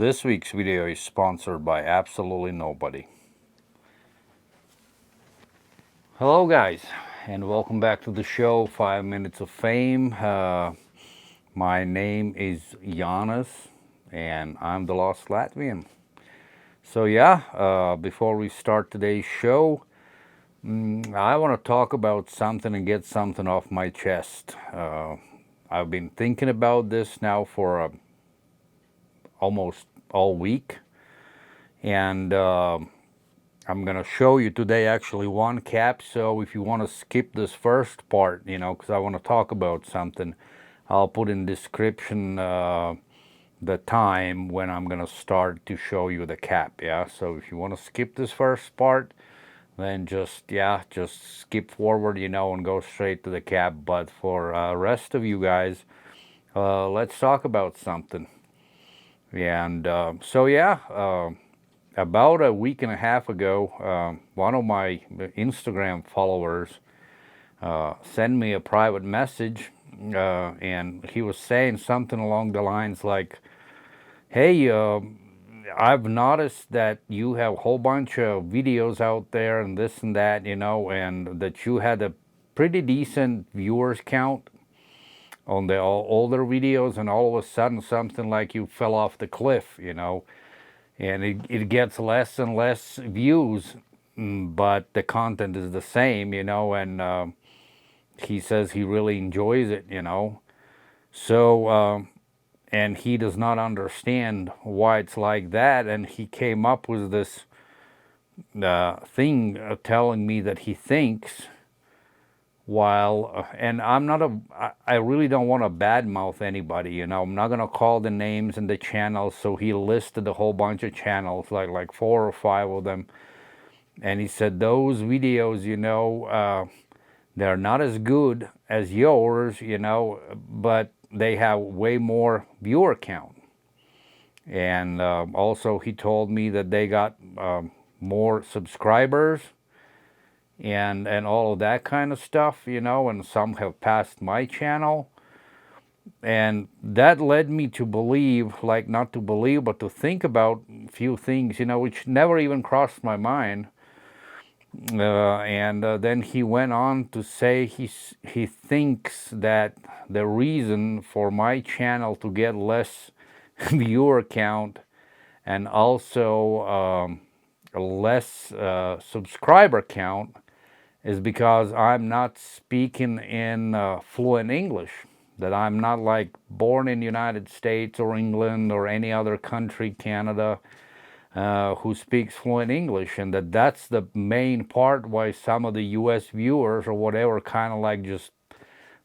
This week's video is sponsored by absolutely nobody. Hello guys, and welcome back to the show, 5 Minutes of Fame. My name is Giannis, and I'm the Lost Latvian. So before we start today's show, I want to talk about something and get something off my chest. I've been thinking about this now for almost all week, and I'm gonna show you today actually one cap. So if you want to skip this first part, because I want to talk about something, I'll put in description the time when I'm gonna start to show you the cap. So if you want to skip this first part, then just skip forward, and go straight to the cap. But for rest of you guys, let's talk about something. And about a week and a half ago, one of my Instagram followers sent me a private message, and he was saying something along the lines like, hey, I've noticed that you have a whole bunch of videos out there and this and that, and that you had a pretty decent viewers count on the older videos, and all of a sudden something like you fell off the cliff, and it gets less and less views, but the content is the same, and he says he really enjoys it, So, and he does not understand why it's like that, and he came up with this thing telling me that he thinks and I really don't want to badmouth anybody, I'm not going to call the names and the channels. So he listed a whole bunch of channels, like 4 or 5 of them, and he said those videos, they're not as good as yours, but they have way more viewer count. And also he told me that they got more subscribers and all of that kind of stuff, and some have passed my channel. And that led me to believe, not to believe, but to think about a few things, which never even crossed my mind. And then he went on to say he thinks that the reason for my channel to get less viewer count and also less subscriber count is because I'm not speaking in fluent English, that I'm not like born in the United States or England or any other country, Canada, who speaks fluent English, and that's the main part why some of the US viewers or whatever kind of like just,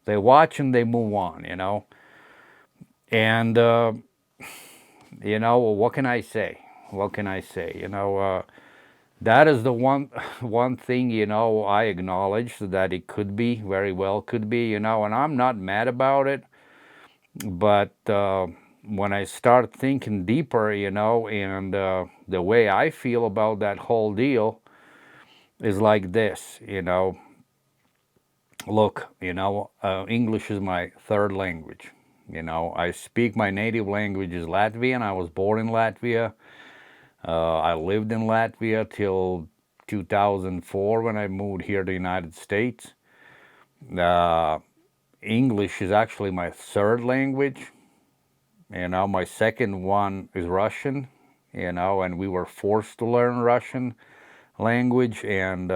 they watch and they move on, And, what can I say? That is the one thing, I acknowledge that it could be, very well could be, and I'm not mad about it. But when I start thinking deeper, and the way I feel about that whole deal is like this, Look, English is my third language. I speak, my native language is Latvian. I was born in Latvia. I lived in Latvia till 2004 when I moved here to the United States. English is actually my third language. My second one is Russian, and we were forced to learn Russian language, and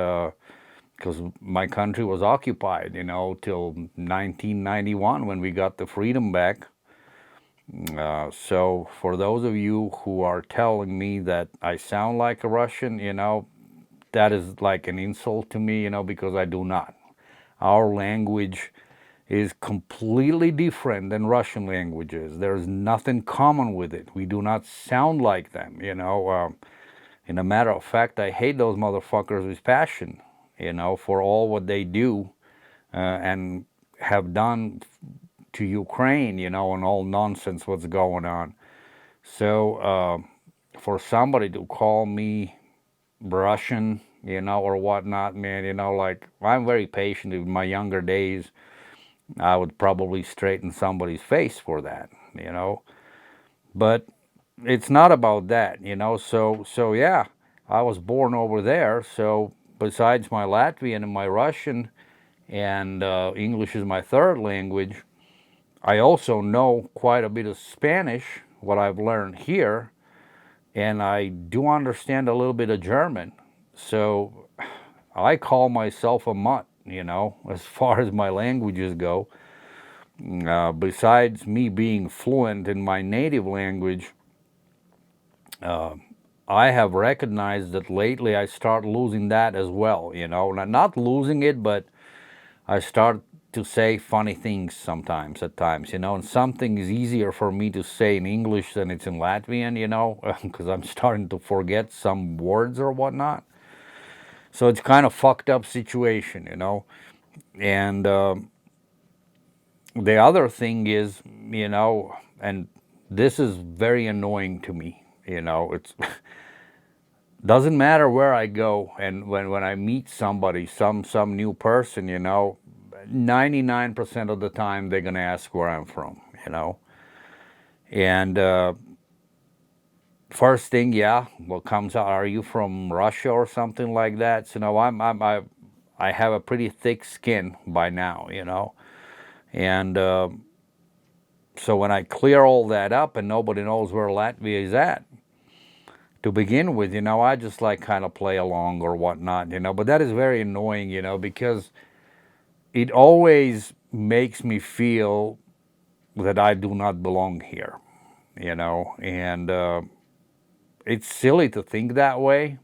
because my country was occupied, till 1991 when we got the freedom back. So for those of you who are telling me that I sound like a Russian, that is like an insult to me, because I do not. Our language is completely different than Russian languages. There's nothing common with it. We do not sound like them, in a matter of fact, I hate those motherfuckers with passion, for all what they do and have done to Ukraine, and all nonsense what's going on. So for somebody to call me Russian, or whatnot, man, like, I'm very patient. In my younger days, I would probably straighten somebody's face for that, But it's not about that, you know. So yeah, I was born over there. So besides my Latvian and my Russian and English is my third language, I also know quite a bit of Spanish, what I've learned here, and I do understand a little bit of German. So I call myself a mutt, you know, as far as my languages go. Besides me being fluent in my native language, I have recognized that lately I start losing that as well, you know, not losing it, but I start to say funny things sometimes at times, you know, and something is easier for me to say in English than it's in Latvian, you know, because I'm starting to forget some words or whatnot. So it's kind of fucked up situation, you know. And the other thing is, you know, and this is very annoying to me, you know, it's doesn't matter where I go, and when I meet somebody, some new person, you know, 99% of the time they're gonna ask where I'm from, you know. And first thing, yeah, what comes out, are you from Russia or something like that? So, you know, I have a pretty thick skin by now, you know. And so when I clear all that up and nobody knows where Latvia is at, to begin with, you know, I just like kind of play along or whatnot, you know. But that is very annoying, you know, because it always makes me feel that I do not belong here, you know. And it's silly to think that way,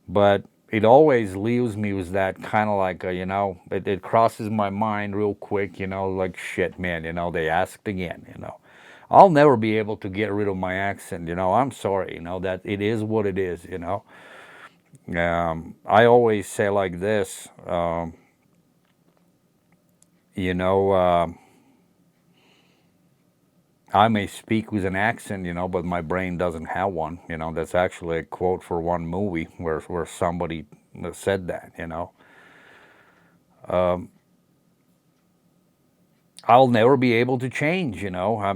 but it always leaves me with that kind of like, you know, it crosses my mind real quick, you know, like shit, man, you know, they asked again, you know. I'll never be able to get rid of my accent, you know. I'm sorry, you know, that it is what it is, you know. I always say like this, you know, I may speak with an accent, you know, but my brain doesn't have one. You know, that's actually a quote for one movie where somebody said that, you know. I'll never be able to change, you know. I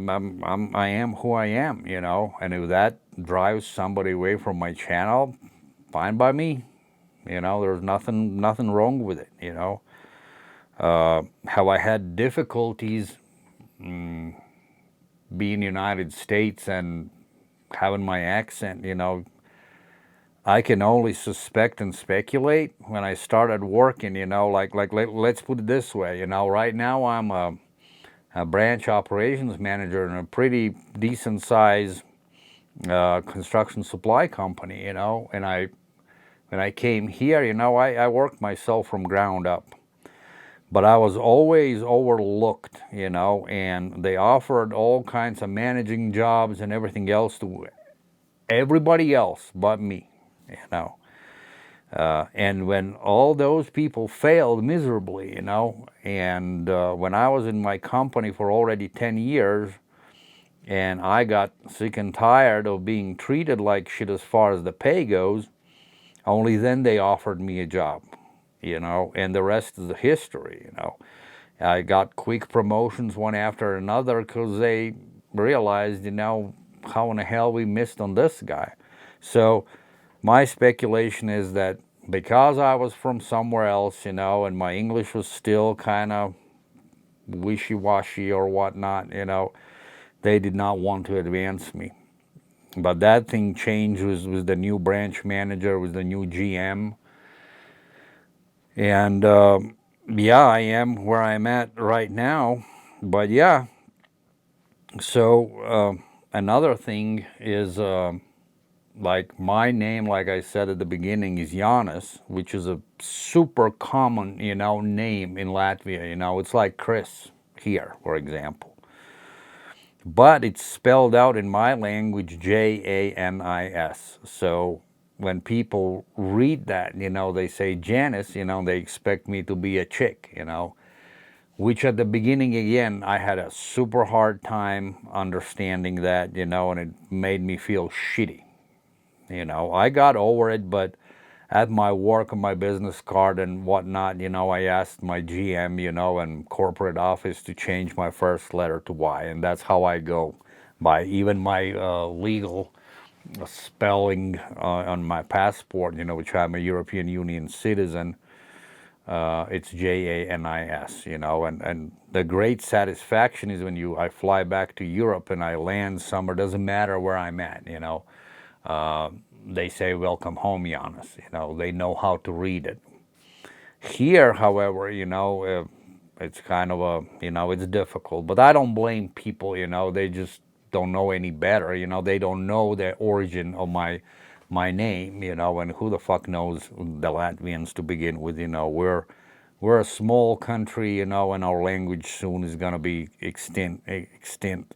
am who I am, you know. And if that drives somebody away from my channel, fine by me. You know, there's nothing wrong with it, you know. Have I had difficulties being United States and having my accent, you know, I can only suspect and speculate. When I started working, you know, let's put it this way, you know, right now I'm a branch operations manager in a pretty decent size construction supply company, you know, and when I came here, you know, I worked myself from ground up. But I was always overlooked, you know, and they offered all kinds of managing jobs and everything else to everybody else but me, you know. And when all those people failed miserably, you know, and when I was in my company for already 10 years, and I got sick and tired of being treated like shit as far as the pay goes, only then they offered me a job, you know, and the rest is the history, you know. I got quick promotions one after another because they realized, you know, how in the hell we missed on this guy. So my speculation is that because I was from somewhere else, you know, and my English was still kind of wishy-washy or whatnot, you know, they did not want to advance me. But that thing changed with the new branch manager, with the new GM. And yeah, I am where I'm at right now. But yeah, so another thing is like my name, like I said at the beginning, is Janis, which is a super common, you know, name in Latvia. You know, it's like Chris here, for example. But it's spelled out in my language Janis. So when people read that, you know, they say Janice, you know, they expect me to be a chick, you know, which at the beginning, again, I had a super hard time understanding that, you know, and it made me feel shitty. You know, I got over it, but at my work on my business card and whatnot, you know, I asked my GM, you know, and corporate office to change my first letter to Y, and that's how I go by even my legal spelling on my passport, you know, which I'm a European Union citizen. It's Janis, you know, and the great satisfaction is when I fly back to Europe and I land somewhere, doesn't matter where I'm at, you know, they say, welcome home, Giannis, you know, they know how to read it. Here, however, you know, it's kind of you know, it's difficult, but I don't blame people, you know, they just don't know any better, you know, they don't know the origin of my name, you know, and who the fuck knows the Latvians to begin with, you know, we're a small country, you know, and our language soon is gonna be extinct.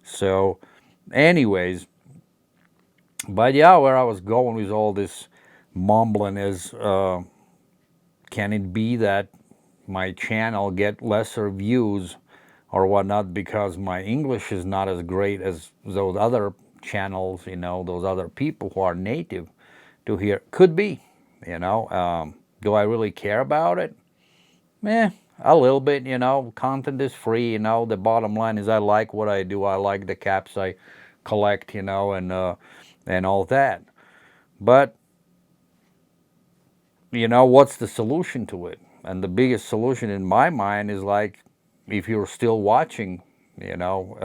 So, anyways, but yeah, where I was going with all this mumbling is, can it be that my channel get lesser views or whatnot because my English is not as great as those other channels, you know, those other people who are native to here? Could be, you know. Do I really care about it? A little bit, you know. Content is free, you know. The bottom line is I like what I do. I like the caps I collect, you know, and all that. But you know, what's the solution to it? And the biggest solution in my mind is like, if you're still watching, you know,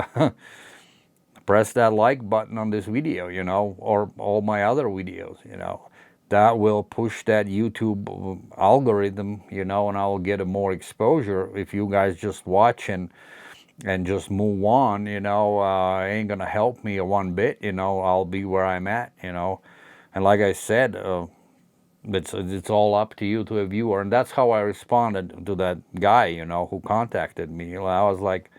press that like button on this video, you know, or all my other videos, you know. That will push that YouTube algorithm, you know, and I'll get a more exposure. If you guys just watch and just move on, you know, ain't gonna help me one bit, you know. I'll be where I'm at, you know. And like I said, it's all up to you, to a viewer. And that's how I responded to that guy, you know, who contacted me. I was like,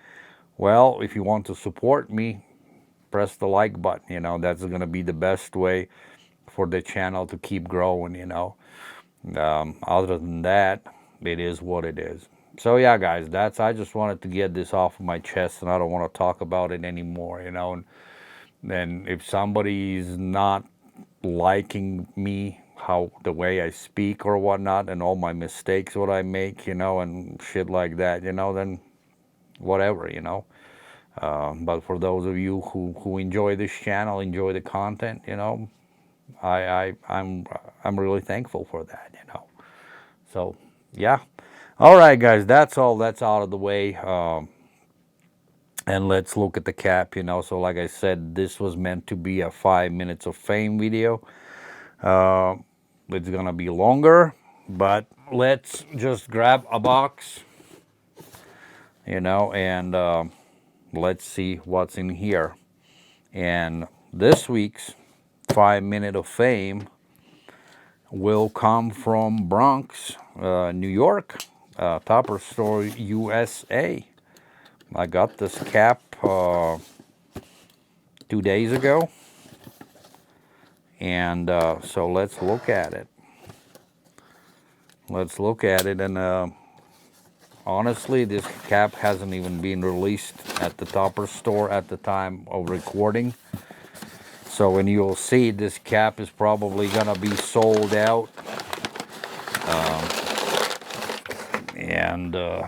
well, if you want to support me, press the like button, you know. That's going to be the best way for the channel to keep growing, you know. Other than that, it is what it is. So yeah, guys, I just wanted to get this off of my chest, and I don't want to talk about it anymore, you know. And then if somebody's not liking me, how the way I speak or whatnot, and all my mistakes what I make, you know, and shit like that, you know, then whatever, you know. But for those of you who enjoy this channel, enjoy the content, you know, I'm really thankful for that, you know. So yeah, all right, guys, that's all. That's out of the way. And let's look at the cap, you know. So like I said, this was meant to be a 5 minutes of fame video. It's gonna be longer, but let's just grab a box, you know, and let's see what's in here. And this week's 5 minute of fame will come from Bronx, New York, Topperzstore, USA. I got this cap 2 days ago, and so let's look at it. Let's look at it, and honestly, this cap hasn't even been released at the Topperzstore at the time of recording. So when you'll see, this cap is probably gonna be sold out.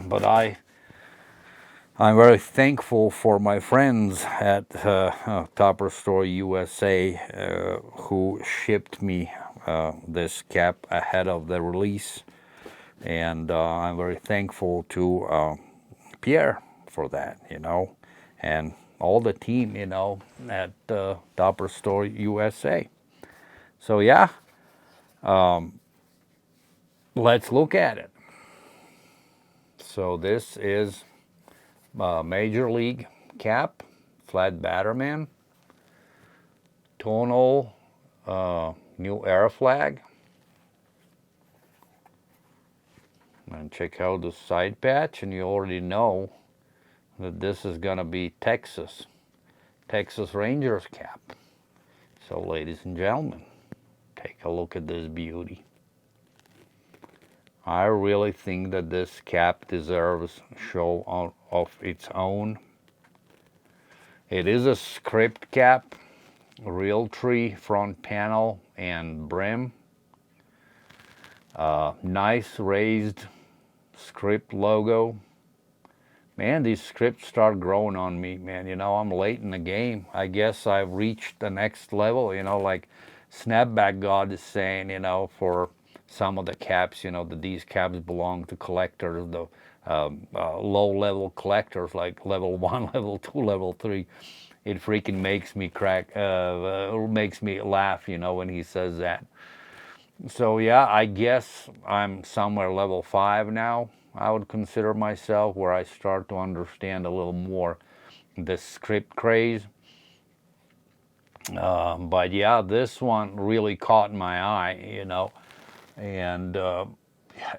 But I'm very thankful for my friends at Topperzstore USA who shipped me this cap ahead of the release, and I'm very thankful to Pierre for that, you know, and all the team, you know, at Topperzstore USA. So yeah, let's look at it. So this is Major League cap, flat Batterman, tonal new era flag. And check out the side patch, and you already know that this is gonna be Texas Rangers cap. So ladies and gentlemen, take a look at this beauty. I really think that this cap deserves a show of its own. It is a script cap, Realtree front panel and brim. Nice raised script logo. man, these scripts start growing on me, man. You know, I'm late in the game. I guess I've reached the next level, you know, like Snapback God is saying, you know, for some of the caps, you know, that these caps belong to collectors, the low-level collectors, like level 1, level 2, level 3. It freaking makes me makes me laugh, you know, when he says that. So yeah, I guess I'm somewhere level 5 now. I would consider myself, where I start to understand a little more the script craze. But yeah, this one really caught my eye, you know, and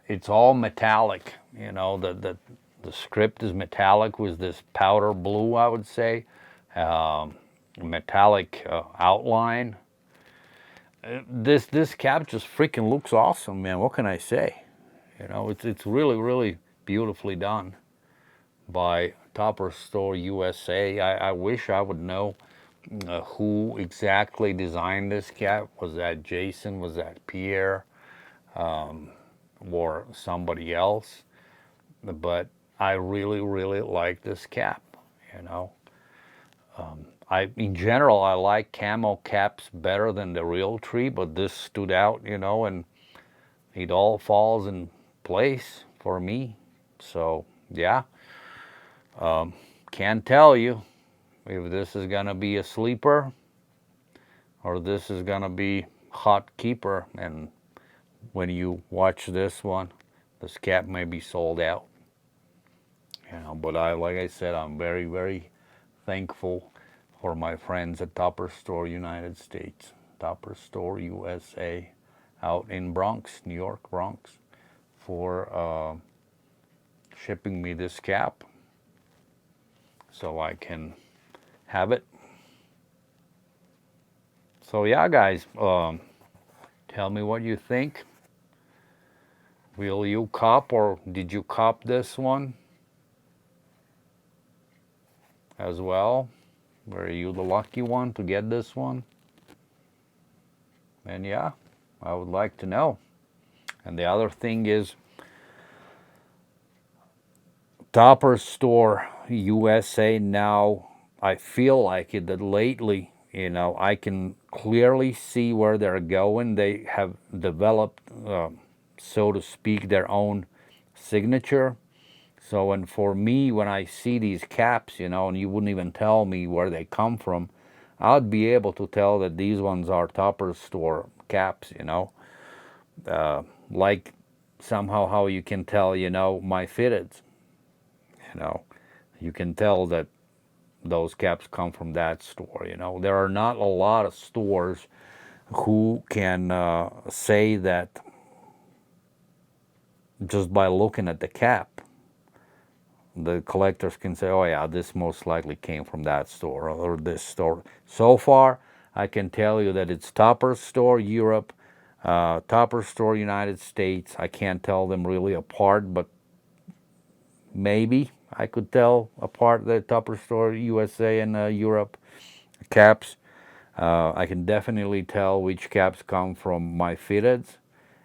it's all metallic, you know. The script is metallic with this powder blue, I would say, metallic outline. This cap just freaking looks awesome, man. What can I say? You know, it's really beautifully done by Topperzstore USA. I wish I would know who exactly designed this cap. Was that Jason? Was that Pierre? Or somebody else? But I really like this cap. You know, in general, I like camo caps better than the real tree, but this stood out, you know, and it all falls in place for me. So yeah, can't tell you if this is gonna be a sleeper or this is gonna be hot keeper. And when you watch this one, this cap may be sold out, you know. But like I said, I'm very thankful for my friends at Topperzstore United States, Topperzstore USA, out in Bronx, New York, Bronx, for shipping me this cap so I can have it. So yeah, guys, tell me what you think. Will you cop, or did you cop this one as well? Were you the lucky one to get this one? And yeah, I would like to know. And the other thing is, Topperzstore USA now, I feel like it that lately, you know, I can clearly see where they're going. They have developed, so to speak, their own signature. So, and for me, when I see these caps, you know, and you wouldn't even tell me where they come from, I'd be able to tell that these ones are Topperzstore caps, you know. Like somehow how you can tell, you know, my fitteds, you know. You can tell that those caps come from that store, you know. There are not a lot of stores who can say that just by looking at the cap. The collectors can say, oh yeah, this most likely came from that store or this store. So far, I can tell you that it's Topperzstore Europe, Topperzstore United States. I can't tell them really apart, but maybe I could tell apart the Topperzstore USA and Europe caps. I can definitely tell which caps come from my fitteds,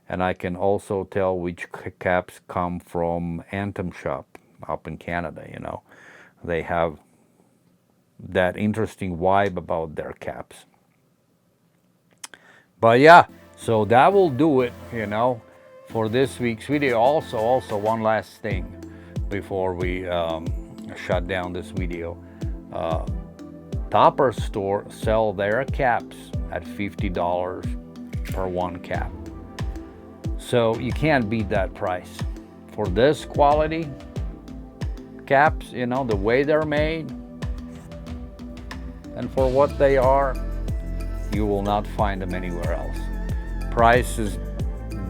and I can also tell which caps come from Anthem Shop up in Canada, you know. They have that interesting vibe about their caps. But yeah, so that will do it, you know, for this week's video. Also one last thing before we shut down this video. Topperzstore sell their caps at $50 per one cap. So you can't beat that price. For this quality caps, you know, the way they're made, and for what they are, you will not find them anywhere else. Price is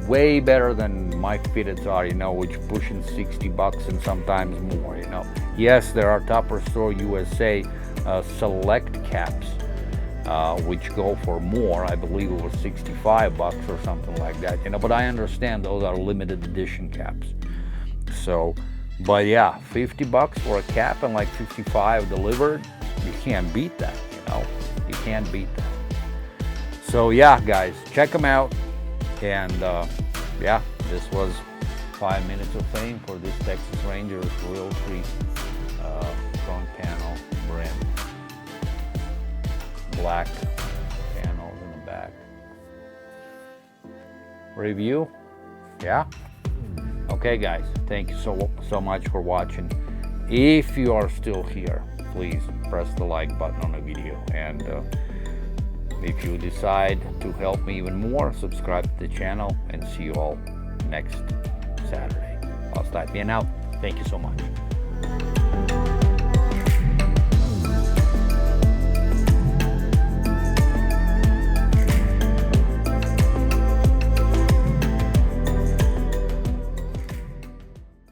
way better than my fitteds are, you know, which pushing $60 and sometimes more, you know. Yes, there are Topperzstore USA select caps, which go for more. I believe it was $65 or something like that, you know, but I understand those are limited edition caps. So, but yeah, $50 for a cap and like $55 delivered, you can't beat that, you know. You can't beat that. So yeah, guys, check them out. And yeah, this was 5 minutes of fame for this Texas Rangers Real Tree front panel, brim, black panels in the back. Review? Yeah? Okay guys, thank you so much for watching. If you are still here, please press the like button on the video, and if you decide to help me even more, subscribe to the channel, and see you all next Saturday. Lost Latvian out. Thank you so much.